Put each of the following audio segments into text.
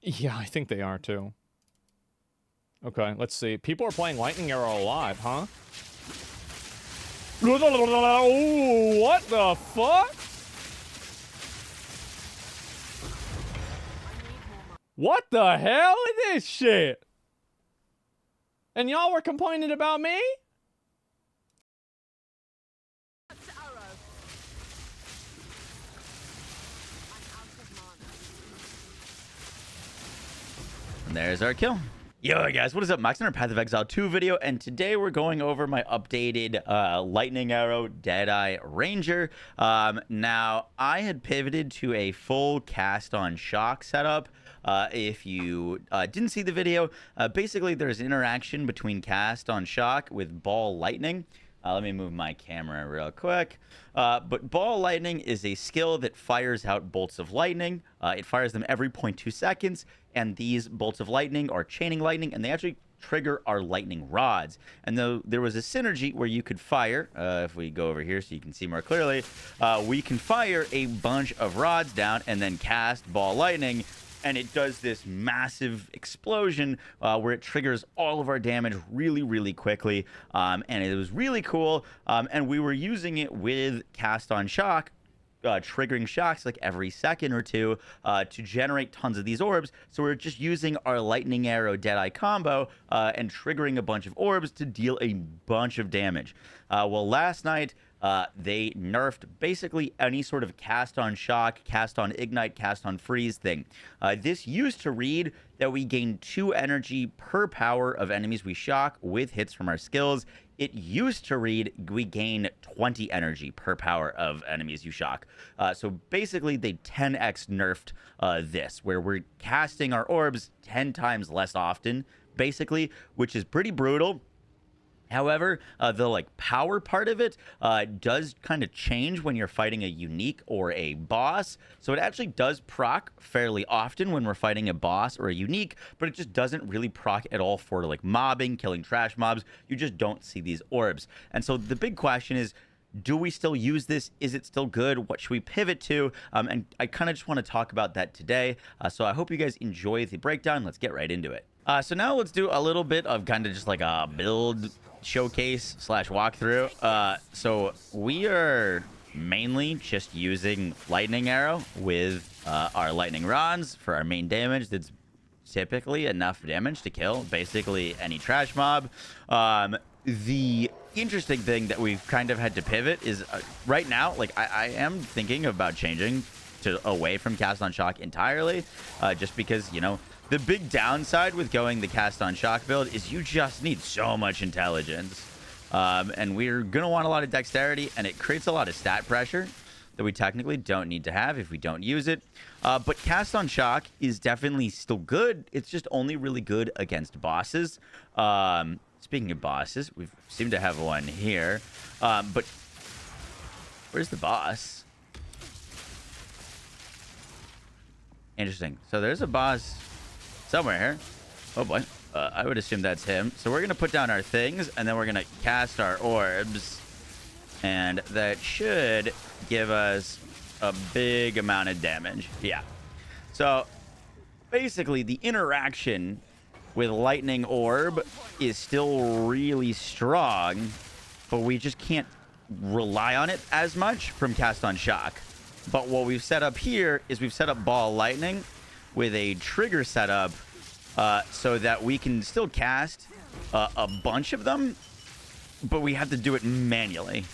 Yeah, I think they are too. Okay, let's see. People are playing Lightning Arrow a lot, huh? Ooh, what the fuck? What the hell is this shit? And y'all were complaining about me? And there's our kill. Yo guys, what is up? Max on our Path of Exile 2 video, and today we're going over my updated Lightning Arrow Deadeye Ranger. Now, I had pivoted to a full cast on shock setup. If you didn't see the video, basically there's interaction between cast on shock with ball lightning. Let me move my camera real quick. But ball lightning is a skill that fires out bolts of lightning. It fires them every 0.2 seconds, and these bolts of lightning are chaining lightning, and they actually trigger our lightning rods. And though there was a synergy where you could fire, if we go over here so you can see more clearly, we can fire a bunch of rods down and then cast ball lightning, and it does this massive explosion where it triggers all of our damage really, really quickly. And it was really cool. And we were using it with Cast on Shock, triggering shocks like every second or two to generate tons of these orbs. So we're just using our Lightning Arrow Deadeye combo and triggering a bunch of orbs to deal a bunch of damage. Well, last night, they nerfed basically any sort of cast on shock, cast on ignite, cast on freeze thing. This used to read that we gain 2 energy per power of enemies we shock with hits from our skills. It used to read we gain 20 energy per power of enemies you shock. So basically they 10x nerfed this, where we're casting our orbs 10 times less often, basically, which is pretty brutal. However, the power part of it does kind of change when you're fighting a unique or a boss. So it actually does proc fairly often when we're fighting a boss or a unique, but it just doesn't really proc at all for mobbing, killing trash mobs. You just don't see these orbs. And so the big question is, do we still use this? Is it still good? What should we pivot to? And I kind of just want to talk about that today. So I hope you guys enjoy the breakdown. Let's get right into it. So now let's do a little bit of kind of just like a build showcase slash walkthrough. So we are mainly just using Lightning Arrow with our lightning rods for our main damage. That's typically enough damage to kill basically any trash mob. The interesting thing that we've kind of had to pivot is right now, I am thinking about changing to away from cast on shock entirely, just because, you know, the big downside with going the cast on shock build is you just need so much intelligence. And we're going to want a lot of dexterity, and it creates a lot of stat pressure that we technically don't need to have if we don't use it. But cast on shock is definitely still good. It's just only really good against bosses. Speaking of bosses, we seem to have one here. But where's the boss? Interesting. So there's a boss somewhere here. Oh boy. I would assume that's him. So we're going to put down our things, and then we're going to cast our orbs. And that should give us a big amount of damage. Yeah. So basically, the interaction with Lightning Orb is still really strong, but we just can't rely on it as much from Cast on Shock. But what we've set up here is we've set up Ball Lightning with a trigger setup so that we can still cast a bunch of them, but we have to do it manually.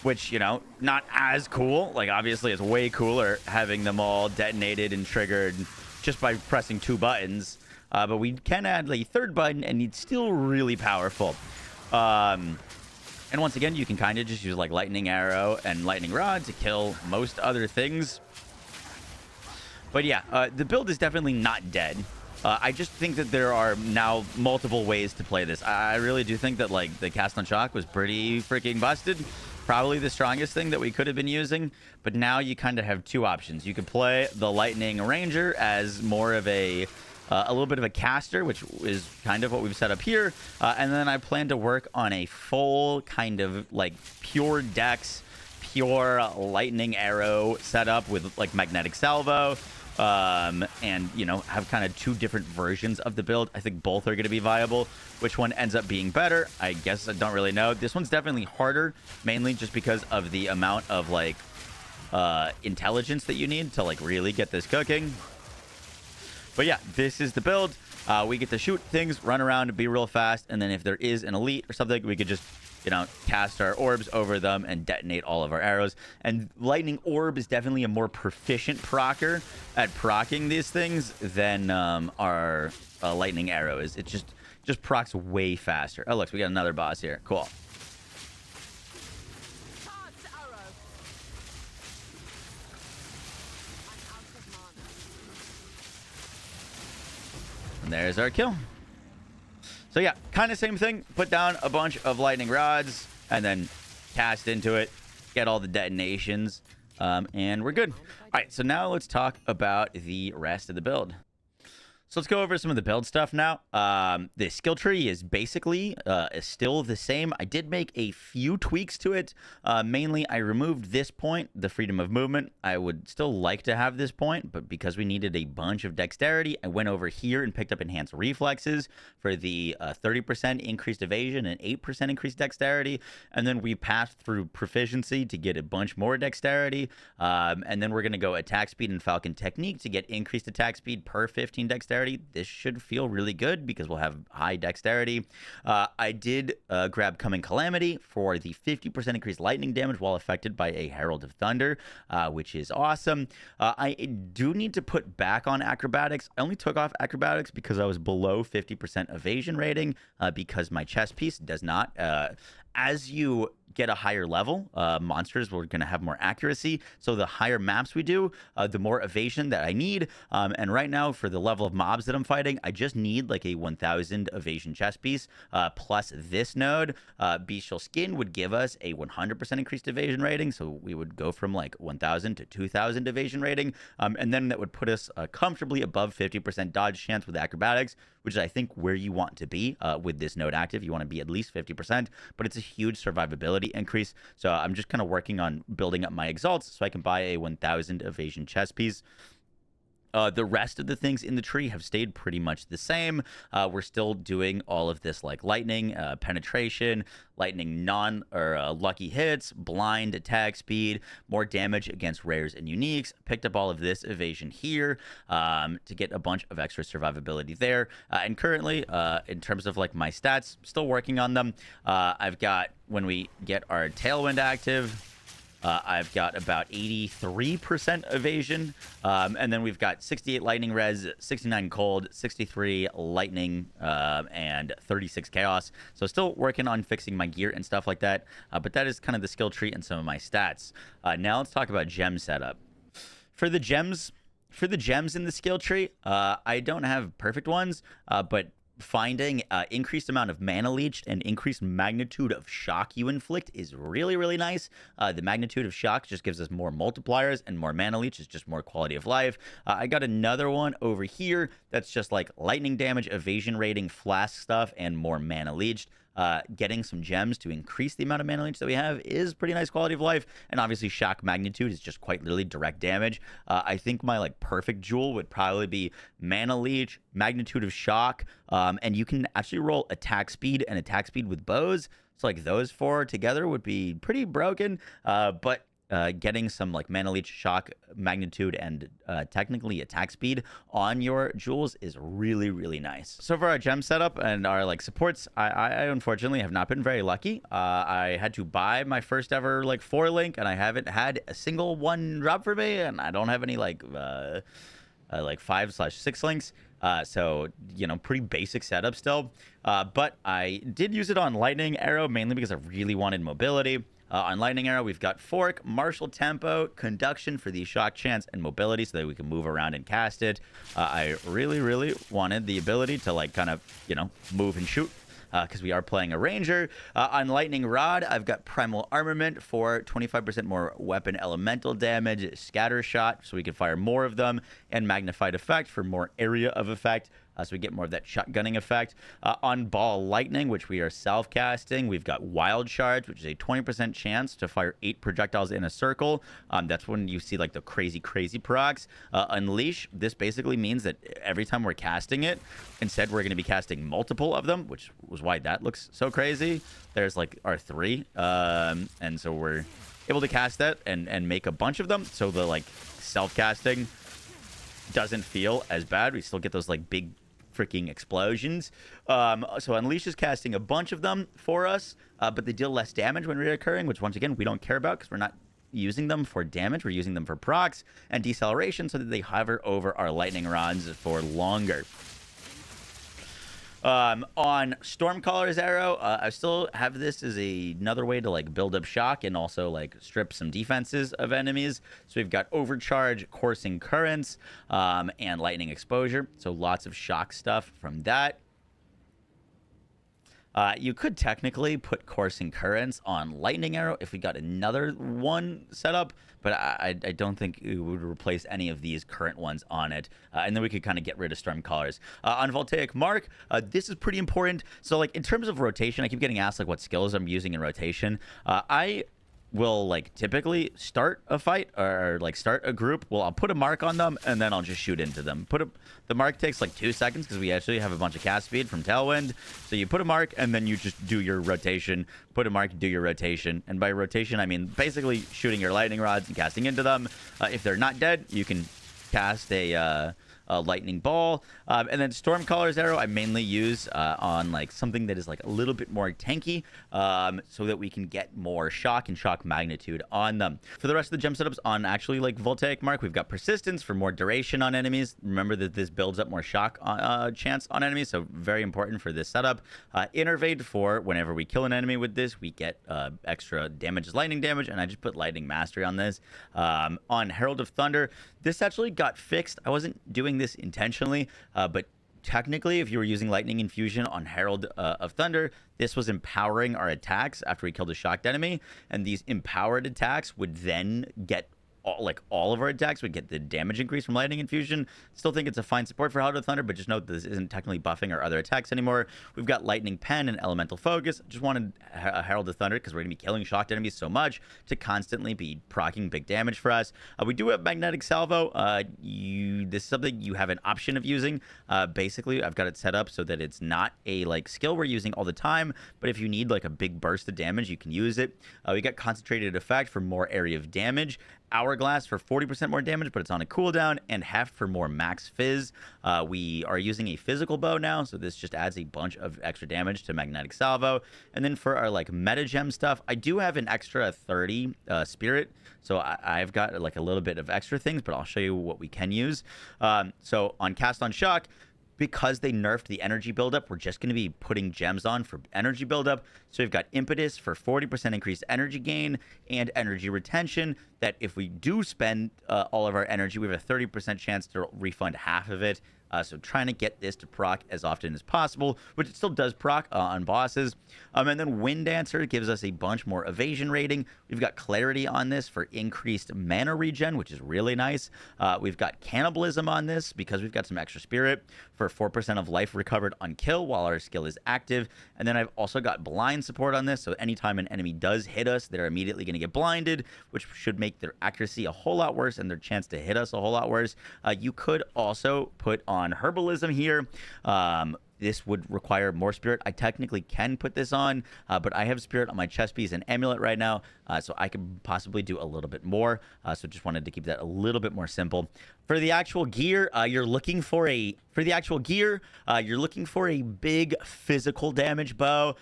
Which, you know, not as cool. Obviously, it's way cooler having them all detonated and triggered just by pressing 2 buttons. But we can add a 3rd button, and it's still really powerful. And once again, you can kind of just use Lightning Arrow and Lightning Rod to kill most other things. But yeah, the build is definitely not dead. I just think that there are now multiple ways to play this. I really do think that the cast on shock was pretty freaking busted. Probably the strongest thing that we could have been using. But now you kind of have 2 options. You could play the Lightning Ranger as more of a little bit of a caster, which is kind of what we've set up here. And then I plan to work on a full kind of pure dex, pure Lightning Arrow setup with magnetic salvo. and, you know, have kind of two different versions of the build. I think both are going to be viable. Which one ends up being better? I guess I don't really know. This one's definitely harder, mainly just because of the amount of, like, intelligence that you need to, like, really get this cooking. But yeah, this is the build. We get to shoot things, run around, be real fast, and then if there is an elite or something, we could just, you know, cast our orbs over them and detonate all of our arrows. And Lightning Orb is definitely a more proficient procer at proccing these things than our Lightning Arrow is. It just procs way faster. Oh, look, we got another boss here. Cool. And there's our kill. So yeah, kind of same thing. Put down a bunch of lightning rods and then cast into it, get all the detonations, and we're good. All right, so now let's talk about the rest of the build. So let's go over some of the build stuff now. The skill tree is basically still the same. I did make a few tweaks to it. Mainly, I removed this point, the freedom of movement. I would still like to have this point, but because we needed a bunch of dexterity, I went over here and picked up enhanced reflexes for the 30% increased evasion and 8% increased dexterity. And then we passed through proficiency to get a bunch more dexterity. And then we're going to go attack speed and falcon technique to get increased attack speed per 15 dexterity. This should feel really good because we'll have high dexterity. I did grab Coming Calamity for the 50% increased lightning damage while affected by a Herald of Thunder, which is awesome. I do need to put back on acrobatics. I only took off acrobatics because I was below 50% evasion rating because my chest piece does not. As you get a higher level, monsters were going to have more accuracy. So the higher maps we do, the more evasion that I need. And right now, for the level of mobs that I'm fighting, I just need like a 1000 evasion chest piece plus this node. Bestial Skin would give us a 100% increased evasion rating. So we would go from like 1000 to 2000 evasion rating. And then that would put us comfortably above 50% dodge chance with acrobatics, which is, I think, where you want to be with this node active. You want to be at least 50%, but it's a huge survivability increase. So I'm just kind of working on building up my exalts so I can buy a 1000 evasion chest piece. The rest of the things in the tree have stayed pretty much the same. We're still doing all of this like lightning, penetration, lightning lucky hits, blind attack speed, more damage against rares and uniques. Picked up all of this evasion here to get a bunch of extra survivability there. And currently, in terms of like my stats, still working on them. I've got, when we get our tailwind active, I've got about 83% evasion, and then we've got 68 lightning res, 69 cold, 63 lightning, and 36 chaos. So still working on fixing my gear and stuff like that, but that is kind of the skill tree and some of my stats. Now let's talk about gem setup. For the gems in the skill tree, I don't have perfect ones, but finding increased amount of mana leech and increased magnitude of shock you inflict is really, really nice. The magnitude of shock just gives us more multipliers, and more mana leech is just more quality of life. I got another one over here that's just like lightning damage, evasion rating, flask stuff, and more mana leech. Getting some gems to increase the amount of mana leech that we have is pretty nice quality of life. And obviously shock magnitude is just quite literally direct damage. I think my like perfect jewel would probably be mana leech, magnitude of shock, and you can actually roll attack speed and attack speed with bows. So like those four together would be pretty broken, but getting some like mana leech, shock, magnitude, and technically attack speed on your jewels is really, really nice. So for our gem setup and our like supports, I unfortunately have not been very lucky. I had to buy my first ever like 4-link, and I haven't had a single one drop for me, and I don't have any like 5/6 links. So, you know, pretty basic setup still. But I did use it on Lightning Arrow, mainly because I really wanted mobility. On Lightning Arrow, we've got Fork, Martial Tempo, Conduction for the shock chance, and mobility so that we can move around and cast it. I really, really wanted the ability to, like, kind of, you know, move and shoot, because we are playing a ranger. On Lightning Rod, I've got Primal Armament for 25% more weapon elemental damage, Scatter Shot so we can fire more of them, and Magnified Effect for more area of effect. so we get more of that shotgunning effect. On Ball Lightning, which we are self-casting, we've got Wild Charge, which is a 20% chance to fire 8 projectiles in a circle. That's when you see like the crazy procs. Unleash, this basically means that every time we're casting it, instead we're going to be casting multiple of them, which was why that looks so crazy. There's like our 3, and so we're able to cast that and make a bunch of them, so the like self-casting doesn't feel as bad. We still get those like big freaking explosions. So Unleash is casting a bunch of them for us, but they deal less damage when reoccurring, which once again we don't care about because we're not using them for damage. We're using them for procs and deceleration so that they hover over our lightning rods for longer. On Stormcaller's Arrow, I still have this as another way to like build up shock and also like strip some defenses of enemies. So we've got Overcharge, Coursing Currents, and Lightning Exposure. So lots of shock stuff from that. You could technically put Coursing Currents on Lightning Arrow if we got another one set up, but I don't think it would replace any of these current ones on it. And then we could kind of get rid of Stormcallers. On Voltaic Mark, this is pretty important. So like in terms of rotation, I keep getting asked like what skills I'm using in rotation. I will like typically start a fight or like start a group. Well, I'll put a mark on them and then I'll just shoot into them. The mark takes like 2 seconds because we actually have a bunch of cast speed from Tailwind. So you put a mark and then you just do your rotation. Put a mark, do your rotation. And by rotation, I mean basically shooting your lightning rods and casting into them. If they're not dead, you can cast a lightning ball, and then Stormcaller's Arrow I mainly use on like something that is like a little bit more tanky, so that we can get more shock and shock magnitude on them. For the rest of the gem setups on actually like Voltaic Mark, we've got Persistence for more duration on enemies. Remember that this builds up more shock chance on enemies, so very important for this setup. Innervate for whenever we kill an enemy with this, we get extra damage as lightning damage, and I just put Lightning Mastery on this. On Herald of Thunder, this actually got fixed. I wasn't doing this intentionally, but technically if you were using Lightning Infusion on Herald of Thunder, this was empowering our attacks after we killed a shocked enemy, and these empowered attacks would then get all of our attacks would get the damage increase from Lightning Infusion. Still think it's a fine support for Herald of Thunder, but just note that this isn't technically buffing our other attacks anymore. We've got Lightning Pen and Elemental Focus. Just wanted a Herald of Thunder because we're going to be killing shocked enemies so much to constantly be proccing big damage for us. We do have Magnetic Salvo. This is something you have an option of using. Basically, I've got it set up so that it's not a like skill we're using all the time, but if you need like a big burst of damage, you can use it. We got Concentrated Effect for more area of damage. Hourglass for 40% more damage, but it's on a cooldown, and Heft for more max fizz. We are using a physical bow now, so this just adds a bunch of extra damage to Magnetic Salvo. And then for our like meta gem stuff, I do have an extra 30 spirit, so I've got like a little bit of extra things, but I'll show you what we can use. So on Cast on Shock, because they nerfed the energy buildup, we're just going to be putting gems on for energy buildup. So we've got Impetus for 40% increased energy gain and energy retention, that if we do spend all of our energy, we have a 30% chance to refund half of it. So trying to get this to proc as often as possible, which it still does proc on bosses. And then Wind Dancer gives us a bunch more evasion rating. We've got Clarity on this for increased mana regen, which is really nice. We've got Cannibalism on this because we've got some extra spirit for 4% of life recovered on kill while our skill is active. And then I've also got Blind support on this, so anytime an enemy does hit us, they're immediately going to get blinded, which should make their accuracy a whole lot worse and their chance to hit us a whole lot worse. You could also put on Herbalism here. This would require more spirit. I technically can put this on, but I have spirit on my chest piece and amulet right now, so I could possibly do a little bit more. So just wanted to keep that a little bit more simple. For the actual gear, you're looking for a big physical damage bow.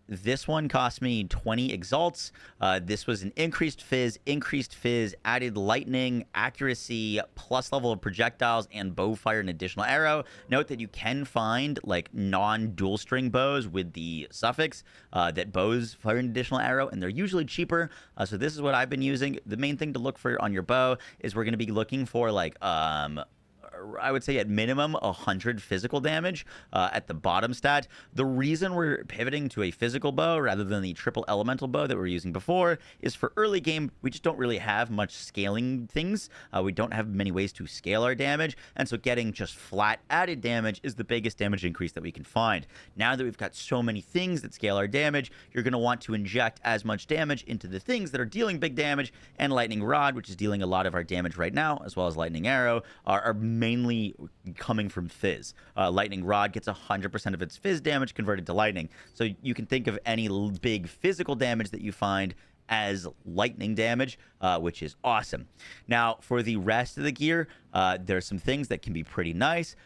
This one cost me 20 exalts. This was an increased fizz, added lightning, accuracy, plus level of projectiles, and bow fire an additional arrow. Note that you can find like non-dual string bows with the suffix that bows fire an additional arrow, and they're usually cheaper. So this is what I've been using. The main thing to look for on your bow is we're going to be looking for like I would say at minimum 100 physical damage at the bottom stat. The reason we're pivoting to a physical bow rather than the triple elemental bow that we were using before is for early game, we just don't really have much scaling things. We don't have many ways to scale our damage, and so getting just flat added damage is the biggest damage increase that we can find. Now that we've got so many things that scale our damage, you're going to want to inject as much damage into the things that are dealing big damage, and Lightning Rod, which is dealing a lot of our damage right now, as well as Lightning Arrow, are mainly coming from Fizz. Lightning Rod gets 100% of its Fizz damage converted to Lightning, so you can think of any big physical damage that you find as lightning damage, which is awesome. Now, for the rest of the gear, there's some things that can be pretty nice.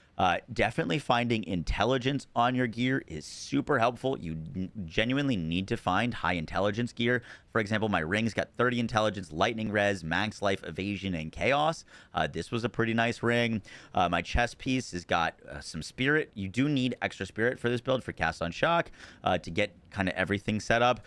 Definitely finding intelligence on your gear is super helpful. You genuinely need to find high intelligence gear. For example, my ring's got 30 intelligence, lightning res, max life, evasion, and chaos. This was a pretty nice ring. My chest piece has got some spirit. You do need extra spirit for this build for cast on shock to get kind of everything set up.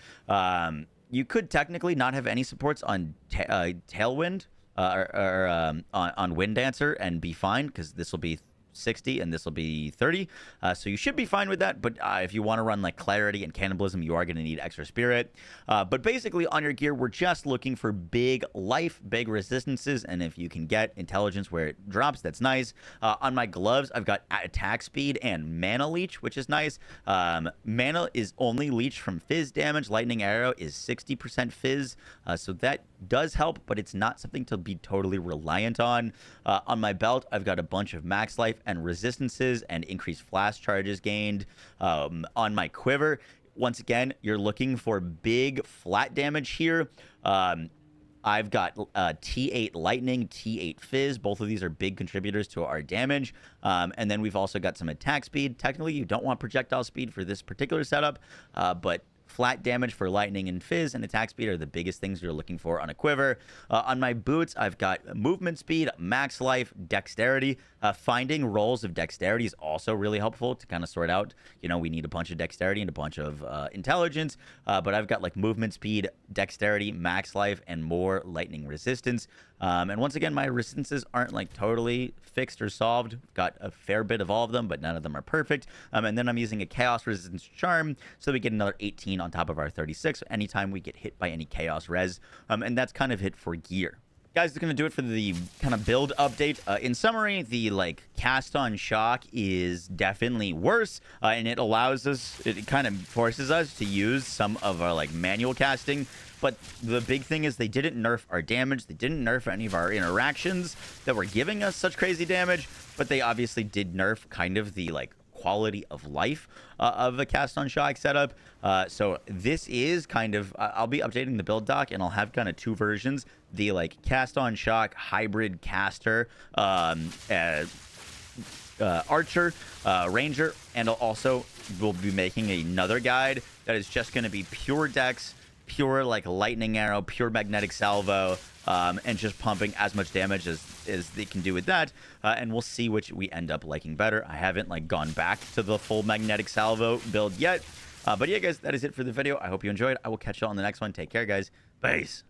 You could technically not have any supports on Tailwind or on Wind Dancer and be fine, because this will be 60 and this will be 30, so you should be fine with that. But if you want to run like clarity and cannibalism, you are going to need extra spirit. But basically on your gear, we're just looking for big life, big resistances, and if you can get intelligence where it drops, that's nice. On my gloves, I've got attack speed and mana leech, which is nice. Mana is only leech from fizz damage. Lightning arrow is 60% fizz, so that does help, but it's not something to be totally reliant on. On my belt, I've got a bunch of max life and resistances and increased flash charges gained. On my quiver, once again, you're looking for big flat damage here. I've got T8 Lightning, T8 Fizz. Both of these are big contributors to our damage. And then we've also got some attack speed. Technically, you don't want projectile speed for this particular setup, but flat damage for lightning and fizz and attack speed are the biggest things you're looking for on a quiver. On my boots, I've got movement speed, max life, dexterity. Finding rolls of dexterity is also really helpful to kind of sort out. You know, we need a bunch of dexterity and a bunch of intelligence, but I've got like movement speed, dexterity, max life, and more lightning resistance. And once again, my resistances aren't like totally fixed or solved. Got a fair bit of all of them, but none of them are perfect. And then I'm using a chaos resistance charm, so we get another 18 on top of our 36 anytime we get hit by any chaos res. And that's kind of it for gear. Guys, that's going to do it for the kind of build update. In summary, the like cast on shock is definitely worse, and it allows us, it kind of forces us to use some of our like manual casting. But the big thing is they didn't nerf our damage. They didn't nerf any of our interactions that were giving us such crazy damage, but they obviously did nerf kind of the like quality of life of a cast on shock setup. So this is kind of, I'll be updating the build doc, and I'll have kind of two versions: the like cast on shock hybrid caster, archer, ranger, and also we'll be making another guide that is just going to be pure dex, pure like lightning arrow, pure magnetic salvo, and just pumping as much damage as they can do with that. And we'll see which we end up liking better. I haven't like gone back to the full magnetic salvo build yet. But yeah, guys, that is it for the video. I hope you enjoyed. I will catch you all in the next one. Take care, guys. Peace.